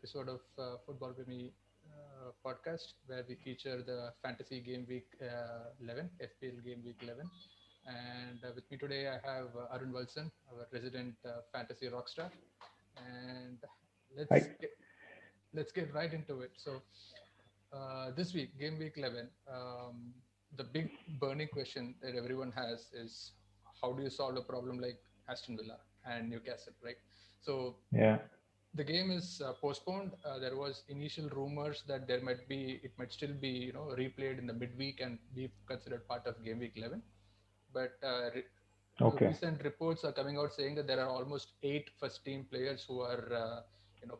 episode of Football with Me podcast, where we feature the Fantasy Game Week 11, FPL Game Week 11. And with me today, I have Arun Valsan, our resident fantasy rockstar. And let's Hi. get, let's get right into it. So, this week, Game Week 11, the big burning question that everyone has is how do you solve a problem like Aston Villa and Newcastle, right? So, Yeah. the game is postponed. There was initial rumors that it might still be, replayed in the midweek and be considered part of Game Week 11. But Okay. recent reports are coming out saying that there are almost 8 first-team players who are,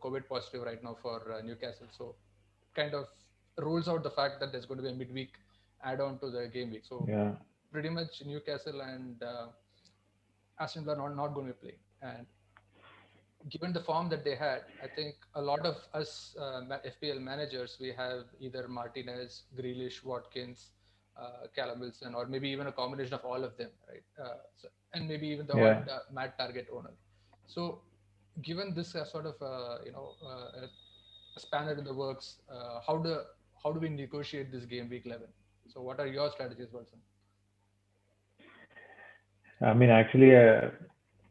COVID positive right now for Newcastle. So, kind of rules out the fact that there's going to be a midweek add-on to the game week. So, Yeah. pretty much Newcastle and Aston Villa not going to be playing. And given the form that they had, I think a lot of us FPL managers, we have either Martinez, Grealish, Watkins, Callum Wilson, or maybe even a combination of all of them, right? And maybe even the odd Yeah. I mean, actually,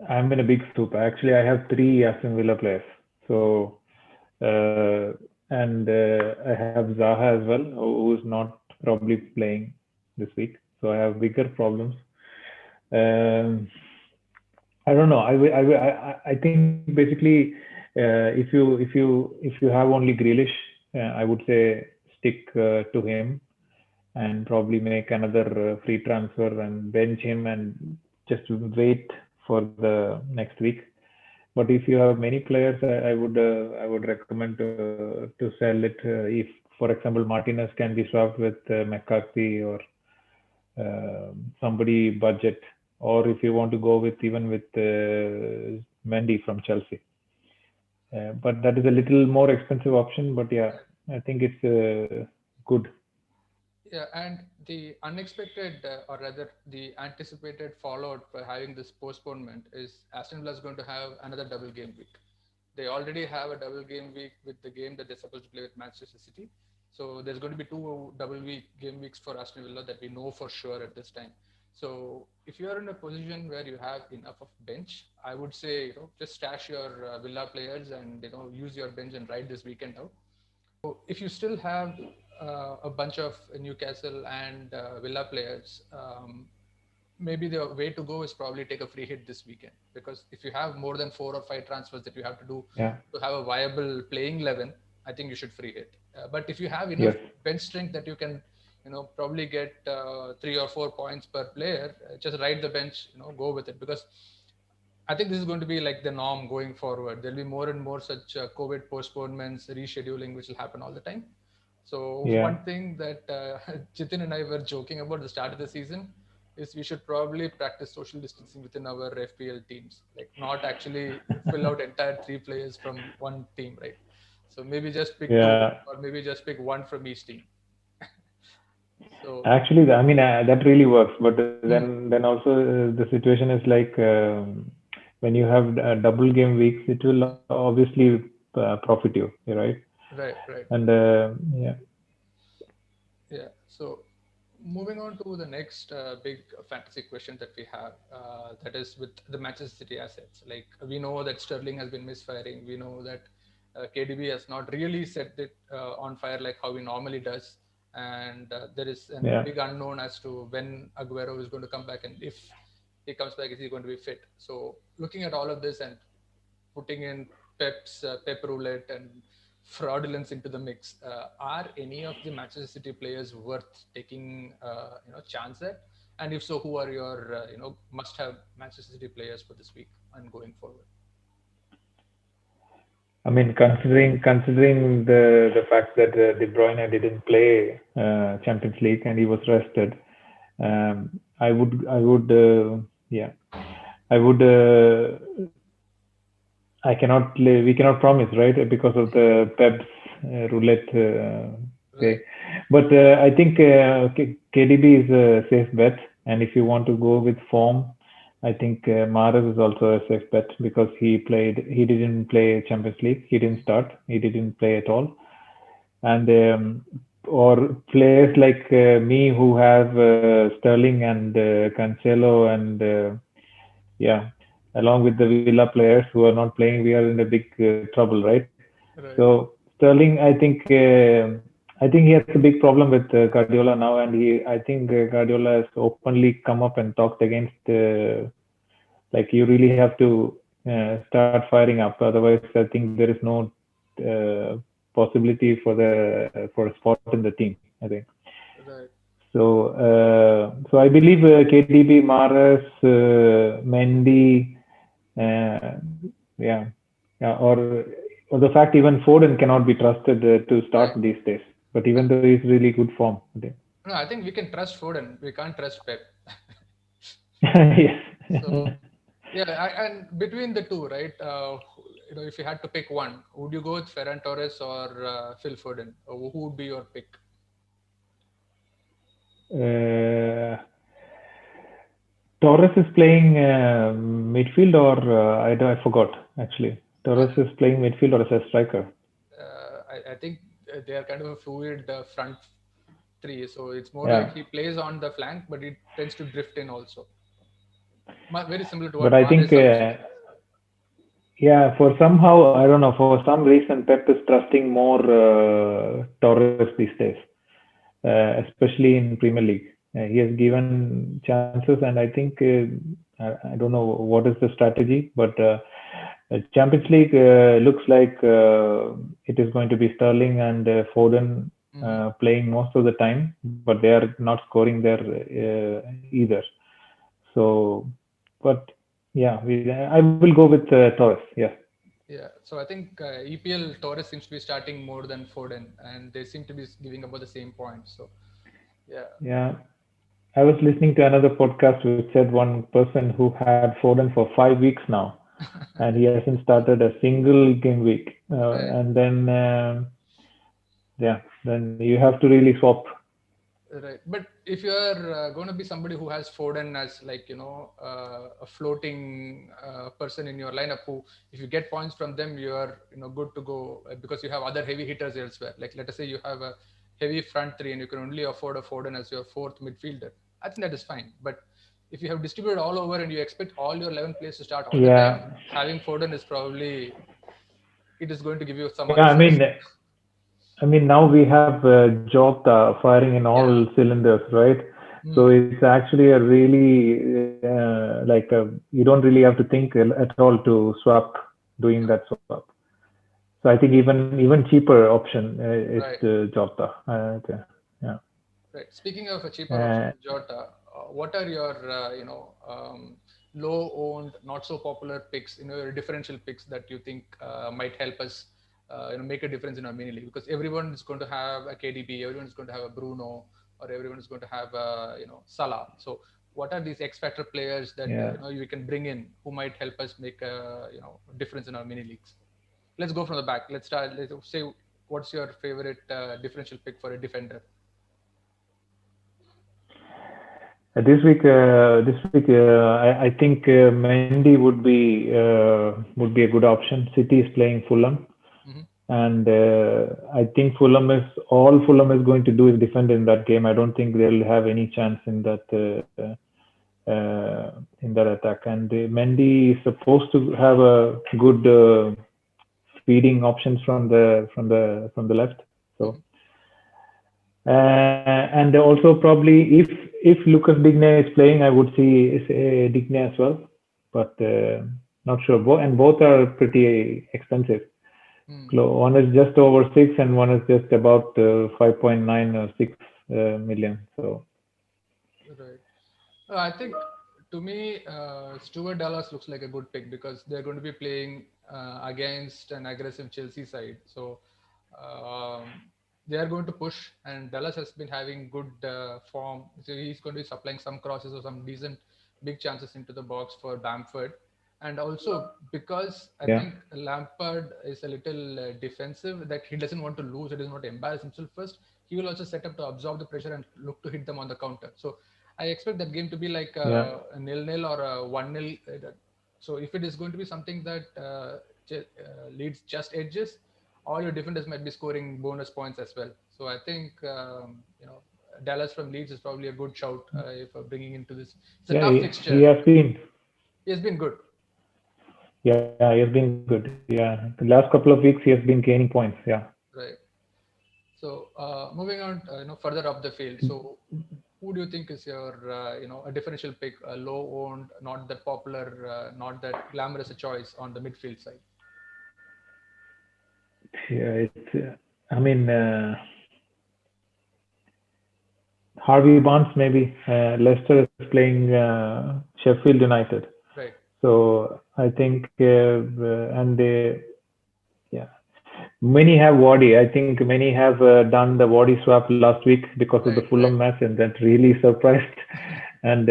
I'm in a big soup. Actually, I have three Aston Villa players. So, and I have Zaha as well, who's not probably playing this week. So I have bigger problems. Um, I don't know. I think basically, if you have only Grealish, I would say stick to him and probably make another free transfer and bench him and just wait for the next week. But if you have many players, I would recommend to sell it if, for example, Martinez can be swapped with McCarthy or somebody budget, or if you want to go with even with Mendy from Chelsea. But that is a little more expensive option. But yeah, I think it's good. Yeah, and the unexpected, or rather the anticipated fallout for having this postponement is Aston Villa is going to have another double game week. They already have a double game week with the game that they're supposed to play with Manchester City. So there's going to be two game weeks for Aston Villa that we know for sure at this time. So if you are in a position where you have enough of bench, I would say just stash your Villa players and use your bench and ride this weekend out. If you still have a bunch of Newcastle and Villa players, maybe the way to go is probably take a free hit this weekend, because if you have more than 4 or 5 transfers that you have to do Yeah. to have a viable playing 11, I think you should free hit. But if you have enough Yes. bench strength that you can, probably get 3 or 4 points per player, just ride the bench, go with it, because I think this is going to be like the norm going forward. There'll be more and more such COVID postponements, rescheduling, which will happen all the time. So Yeah. one thing that Jitin and I were joking about at the start of the season is we should probably practice social distancing within our FPL teams, like not actually fill out entire 3 players from one team, right? So maybe just pick two, Yeah. or maybe just pick one from each team. So Actually, I mean that really works. But mhm. then also the situation is like when you have double game weeks, it will obviously profit you, right? Right, right. And yeah, Yeah. So moving on to the next big fantasy question that we have, that is with the Manchester City assets. Like we know that Sterling has been misfiring. We know that KDB has not really set it on fire like how he normally does. And there is a yeah, big unknown as to when Aguero is going to come back, and if he comes back, is he going to be fit? So looking at all of this and putting in Pep roulette and fraudulence into the mix. Are any of the Manchester City players worth taking chance at? And if so, who are your must-have Manchester City players for this week and going forward? I mean considering the fact that De Bruyne didn't play Champions League and he was rested, I would yeah, I would we cannot promise, right? Because of the Pep's roulette Right. say. But I think KDB is a safe bet, and if you want to go with form, I think Mahrez is also a safe bet because he didn't play Champions League. He didn't start. He didn't play at all. And or players like me who have Sterling and Cancelo and yeah, along with the Villa players who are not playing, we are in a big trouble, right? Right. So Sterling, I think he has a big problem with Guardiola now, and I think Guardiola has openly come up and talked against like you really have to start firing up, otherwise I think there is no uh, possibility for a spot in the team. I think Right. so. So I believe KDB, Mahrez, Mendy, uh, yeah, yeah, or the fact even Foden cannot be trusted to start Right. these days. But even And though he's really good form, I think. no, I think we can trust Foden. We can't trust Pep. Yes. So yeah, and between the two, right? If you had to pick one, would you go with Ferran Torres or Phil Foden? Or who would be your pick? uh, Torres is playing midfield or I forgot actually. Uh, Torres is playing midfield or as a striker. I think they are kind of a fluid front three, so it's more like Yeah, he plays on the flank, but he tends to drift in also. Very similar to but what I think Mahrez are playing. yeah, for somehow I don't know, for some reason Pep is trusting more Torres these days, especially in Premier League. He has given chances, and I think I don't know what is the strategy, but Champions League looks like it is going to be Sterling and Foden Hmm. playing most of the time, but they are not scoring there either. So, but yeah, I will go with Torres. Yeah. Yeah, so I think EPL Torres seems to be starting more than Foden, and they seem to be giving about the same points. So yeah, Yeah, I was listening to another podcast which said one person who had Foden for 5 weeks now, and he hasn't started a single game week. right. And then, yeah, then you have to really swap. Right, but if you are going to be somebody who has Foden as like a floating person in your lineup, who if you get points from them, you are good to go because you have other heavy hitters elsewhere. Like let us say you have a heavy front three and you can only afford a Foden as your fourth midfielder. I think that is fine. But if you have distributed all over and you expect all your 11 players to start all the time, Yeah, having Foden is probably it is going to give you some yeah. answers. I mean, now we have Jota firing in Yeah. all cylinders, right? So Hmm. it's actually a really you don't really have to think at all to swap doing that swap. So I think even cheaper option is Right. Jota. Okay. Yeah. Right. Speaking of a cheaper option, Uh, Jota, what are your low-owned, not so popular picks, your differential picks that you think might help us, make a difference in our mini league? Because everyone is going to have a KDB, everyone is going to have a Bruno, or everyone is going to have Salah. So, what are these X factor players that yeah. we can bring in who might help us make a difference in our mini leagues? Let's go from the back. Let's start. Let's say, what's your favorite differential pick for a defender? I think Mendy would be a good option. City is playing Fulham, Hmm. and I think Fulham is going to do is defend in that game. I don't think they'll have any chance in that attack. And Mendy is supposed to have a good feeding options from the left. So Hmm. and also probably if Lucas Digne is playing, I would see Digne as well, but not sure. And both are pretty expensive. Hmm. One is just over 6, and one is just about 5.9 or 6 million. So Right. I think to me, Stuart Dallas looks like a good pick because they're going to be playing against an aggressive Chelsea side. So um, they are going to push, and Dallas has been having good form. So he's going to be supplying some crosses or some decent big chances into the box for Bamford. And also because I yeah, think Lampard is a little defensive, that he doesn't want to lose, he doesn't want to embarrass himself first. He will also set up to absorb the pressure and look to hit them on the counter. So I expect that game to be like Yeah. a nil-nil or a 1-0. So if it is going to be something that Leeds just edges, all your defenders might be scoring bonus points as well. So I think Dallas from Leeds is probably a good shout if bringing into this. It's a Yeah, tough he fixture. has been. He has been good. Yeah, he has been good. Yeah, the last couple of weeks he has been gaining points. Yeah. Right. So moving on, further up the field. So who do you think is your, a differential pick, a low owned, not that popular, not that glamorous a choice on the midfield side? Yeah, it's. I mean, Harvey Barnes maybe. Leicester is playing Sheffield United, Right. so I think and they, yeah, many have Wardy. I think many have done the Wardy swap last week because of the Right. Fulham Right. match, and that really surprised. And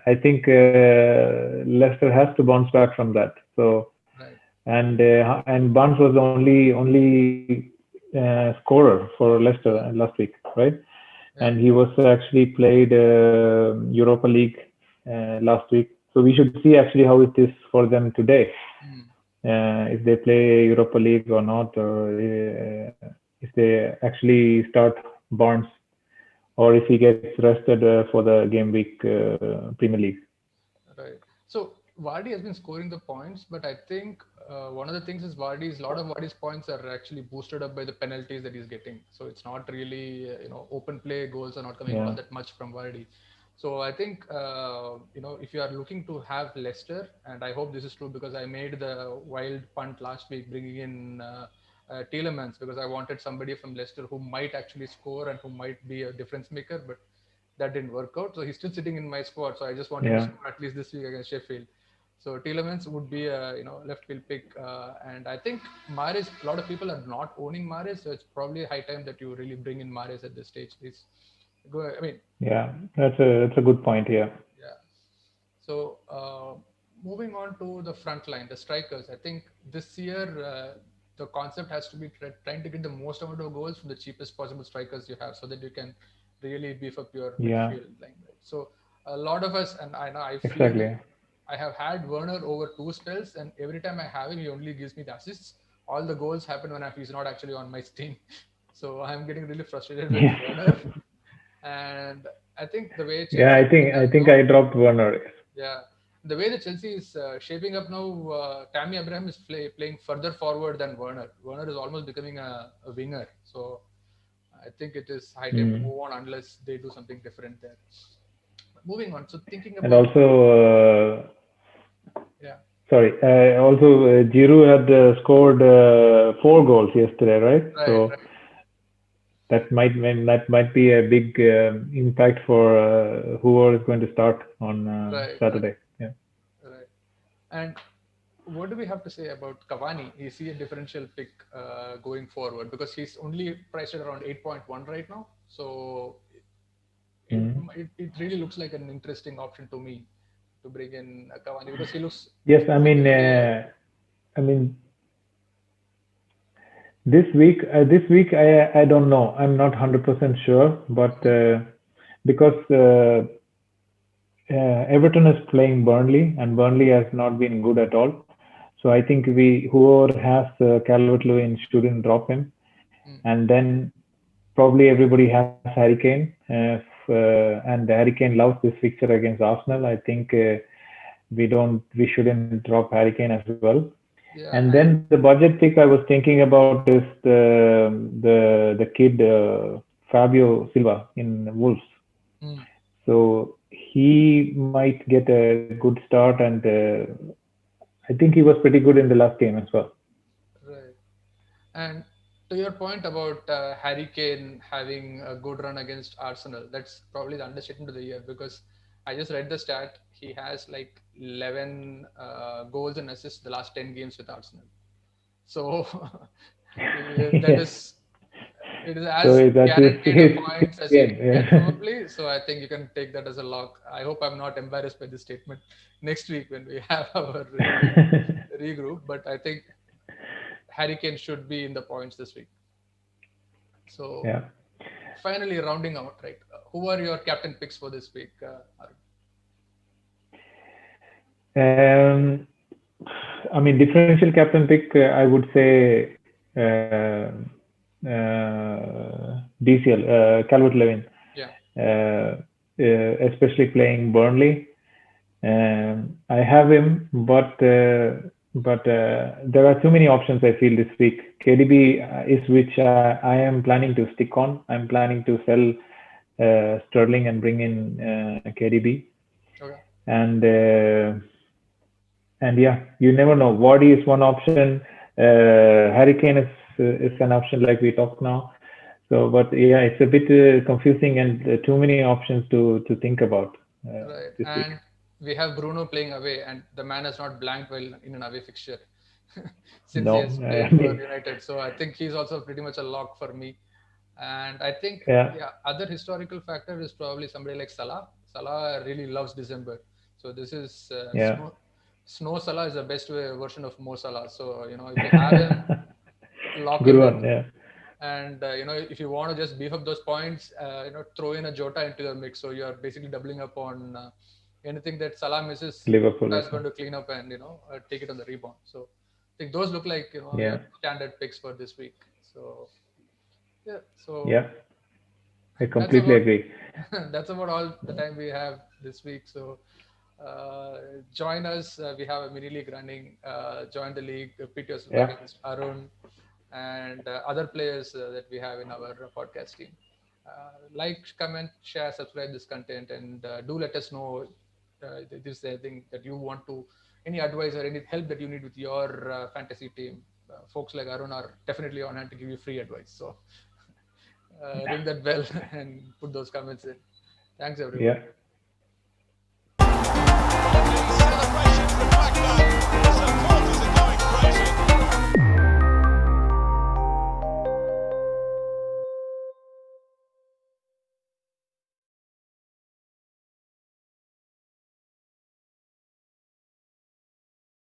I think Leicester has to bounce back from that. So Right. and Barnes was the only scorer for Leicester Mm. last week, right? Yeah. And he was actually played Europa League last week. So we should see actually how it is for them today, Mm. if they play Europa League or not, or if they actually start Barnes, or if he gets rested for the game week Premier League. Right. So Vardy has been scoring the points, but I think one of the things is Vardy's, a lot of Vardy's points are actually boosted up by the penalties that he's getting. So it's not really, open play goals are not coming Yeah, all that much from Vardy. So I think, if you are looking to have Leicester, and I hope this is true because I made the wild punt last week bringing in Tielemans because I wanted somebody from Leicester who might actually score and who might be a difference maker, but that didn't work out. So he's still sitting in my squad. So I just wanted to yeah, score at least this week against Sheffield. So Tielemans would be a left field pick, and I think Mahrez. A lot of people are not owning Mahrez, so it's probably high time that you really bring in Mahrez at this stage. Please go. I mean, yeah. That's a good point. Yeah, yeah. So moving on to the front line, the strikers. I think this year the concept has to be trying to get the most amount of goals from the cheapest possible strikers you have, so that you can really beef up your yeah, midfield line. Right? So a lot of us, and I know I feel exactly. I have had Werner over two spells, and every time I have him, he only gives me the assists. All the goals happen when he's not actually on my team. So I'm getting really frustrated with Yeah, Werner, and I think the way yeah. Chelsea I is think looking I right think now, I dropped Werner. yeah, the way the Chelsea is shaping up now, Tammy Abraham is playing further forward than Werner. Werner is almost becoming a winger. So I think it is high time to Mm. move on unless they do something different there. Moving on. So thinking And about, also, yeah, sorry, also Giroud had scored 4 goals yesterday, right? right, So right, that might be a big impact for whoever is going to start on right, right, Saturday. Yeah. right. And what do we have to say about Cavani? Is he a differential pick going forward? Because he's only priced at around 8.1 right now. So it, Mm. it really looks like an interesting option to me to bring in Cavani because he looks Yes, significantly. I mean this week I don't know. I'm not 100% sure, but Mhm. because Everton is playing Burnley, and Burnley has not been good at all. So I think whoever has Calvert-Lewin shouldn't drop him, Mm. and then probably everybody has Harry Kane, and Harry Kane loves this fixture against Arsenal. I think we shouldn't drop Harry Kane as well. Yeah, And and then the budget pick I was thinking about is the kid Fabio Silva in Wolves. mm, So he might get a good start, and I think he was pretty good in the last game as well. right. And to your point about Harry Kane having a good run against Arsenal, that's probably the understatement of the year because I just read the stat. He has like 11 goals and assists the last 10 games with Arsenal. So that Yes. is it is So as that is guaranteed a his points as you game. get Yeah. probably. So I think you can take that as a lock. I hope I'm not embarrassed by this statement next week when we have our regroup. But I think Harry Kane should be in the points this week. So Yeah. finally rounding out, right? who are your captain picks for this week? Um, I mean, differential captain pick, I would say DCL, Calvert-Lewin, Yeah. especially playing Burnley. I have him, but there are too many options. I feel this week. KDB is which I am planning to stick on. I'm planning to sell Sterling and bring in KDB, Okay. and yeah, you never know. Vardy is one option. Harry Kane is an option like we talk now. So, but yeah, it's a bit confusing and too many options to think about Right. this week. And we have Bruno playing away, and the man has not blanked while in an away fixture since he No, has I played for mean, United. So I think he's also pretty much a lock for me. And I think yeah, the other historical factor is probably somebody like Salah. Salah really loves December. So this is yeah. Snow Salah is the best version of Mo Salah. So, if you have him, lock Good him one. in. Yeah, And if you want to just beef up those points, throw in a Jota into the mix. So you're basically doubling up on anything that Salah misses. Liverpool. Jota I is think. going to clean up and take it on the rebound. So I think those look like Yeah, your standard picks for this week. So yeah, so yeah. I that's completely about agree. that's about all the time we have this week. So uh, join us. We have a mini league running. Join the league. Pit yourself Yeah, against Arun and other players that we have in our podcast team. Like, comment, share, subscribe this content, and do let us know if this is anything that you want to, any advice or any help that you need with your fantasy team. Folks like Arun are definitely on hand to give you free advice. So ring that bell and put those comments in. Thanks, yeah. everyone.